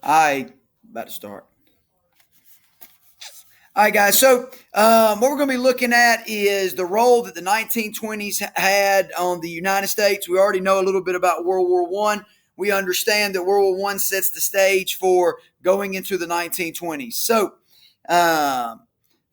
About to start. All right, guys. So, what we're going to be looking at is the role that the 1920s had on the United States. We already know a little bit about World War One. We understand that World War One sets the stage for going into the 1920s. So,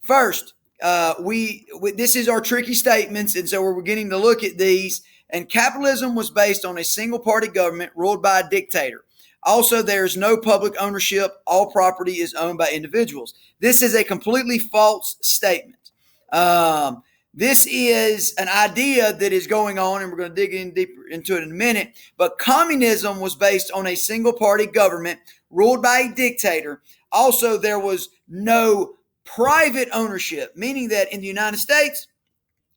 first, this is our tricky statements, and so we're beginning to look at these. And capitalism was based on a single-party government ruled by a dictator. Also, there is no public ownership. All property is owned by individuals. This is a completely false statement. This is an idea that is going on, and we're going to dig in deeper into it in a minute. But communism was based on a single-party government ruled by a dictator. Also, there was no private ownership, meaning that in the United States,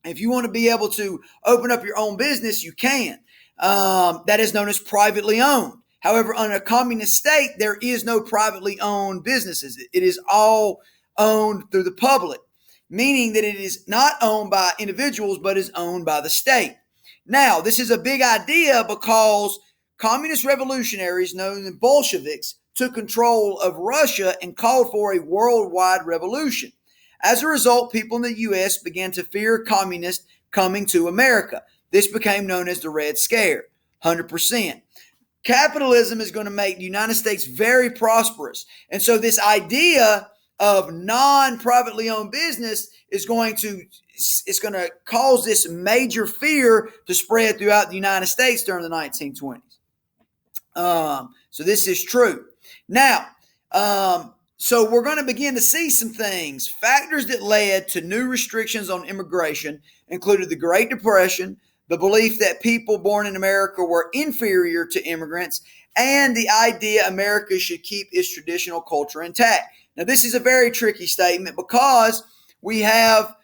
if you want to be able to open up your own business, you can. That is known as privately owned. However, on a communist state, there is no privately owned businesses. It is all owned through the public, meaning that it is not owned by individuals, but is owned by the state. Now, this is a big idea because communist revolutionaries, known as Bolsheviks, took control of Russia and called for a worldwide revolution. As a result, people in the U.S. began to fear communists coming to America. This became known as the Red Scare, 100%. Capitalism is going to make the United States very prosperous. And so this idea of non-privately owned business is going to cause this major fear to spread throughout the United States during the 1920s. So this is true. Now, so we're going to begin to see some things. Factors that led to new restrictions on immigration included the Great Depression, the belief that people born in America were inferior to immigrants, and the idea America should keep its traditional culture intact. Now, this is a very tricky statement because we have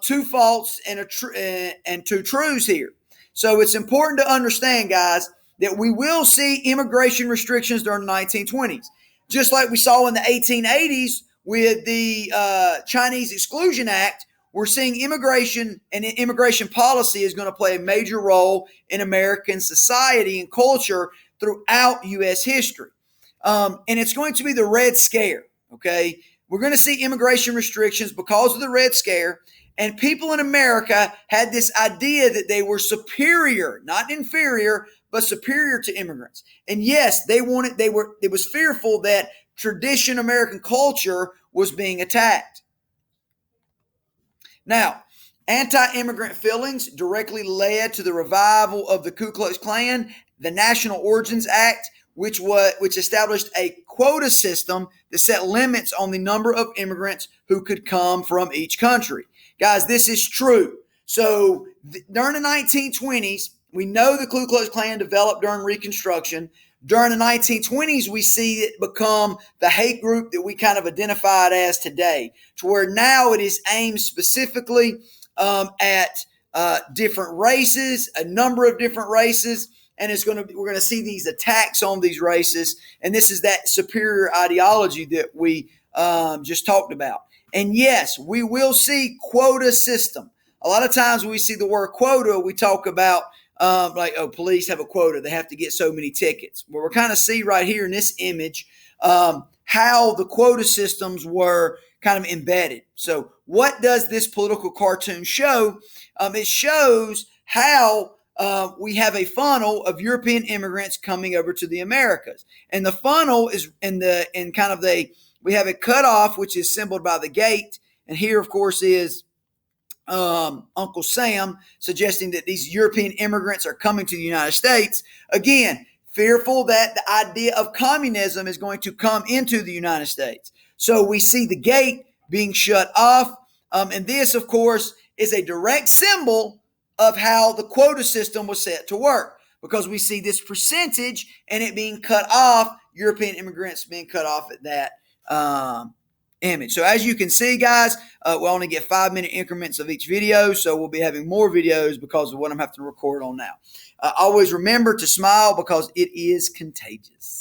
two false and two truths here. So it's important to understand, guys, that we will see immigration restrictions during the 1920s. Just like we saw in the 1880s with the Chinese Exclusion Act, we're seeing immigration and immigration policy is going to play a major role in American society and culture throughout U.S. history. And it's going to be the Red Scare, okay? We're going to see immigration restrictions because of the Red Scare, and people in America had this idea that they were superior, not inferior, but superior to immigrants. And yes, it was fearful that traditional American culture was being attacked. Now, anti-immigrant feelings directly led to the revival of the Ku Klux Klan, the National Origins Act, which established a quota system that set limits on the number of immigrants who could come from each country. Guys, this is true. So during the 1920s, we know the Ku Klux Klan developed during Reconstruction. During the 1920s, we see it become the hate group that we kind of identified as today, to where now it is aimed specifically at different races, a number of different races, and we're going to see these attacks on these races, and this is that superior ideology that we just talked about. And yes, we will see quota system. A lot of times when we see the word quota, we talk about police have a quota. They have to get so many tickets. Well, we're kind of see right here in this image how the quota systems were kind of embedded. So what does this political cartoon show? It shows how we have a funnel of European immigrants coming over to the Americas. And the funnel is we have it cut off, which is symbolized by the gate. And here, of course, is Uncle Sam suggesting that these European immigrants are coming to the United States. Again, fearful that the idea of communism is going to come into the United States. So we see the gate being shut off. And this, of course, is a direct symbol of how the quota system was set to work, because we see this percentage and it being cut off, European immigrants being cut off at that image. So as you can see, guys, we'll only get 5-minute increments of each video, so we'll be having more videos because of what I'm having to record on now. Always remember to smile because it is contagious.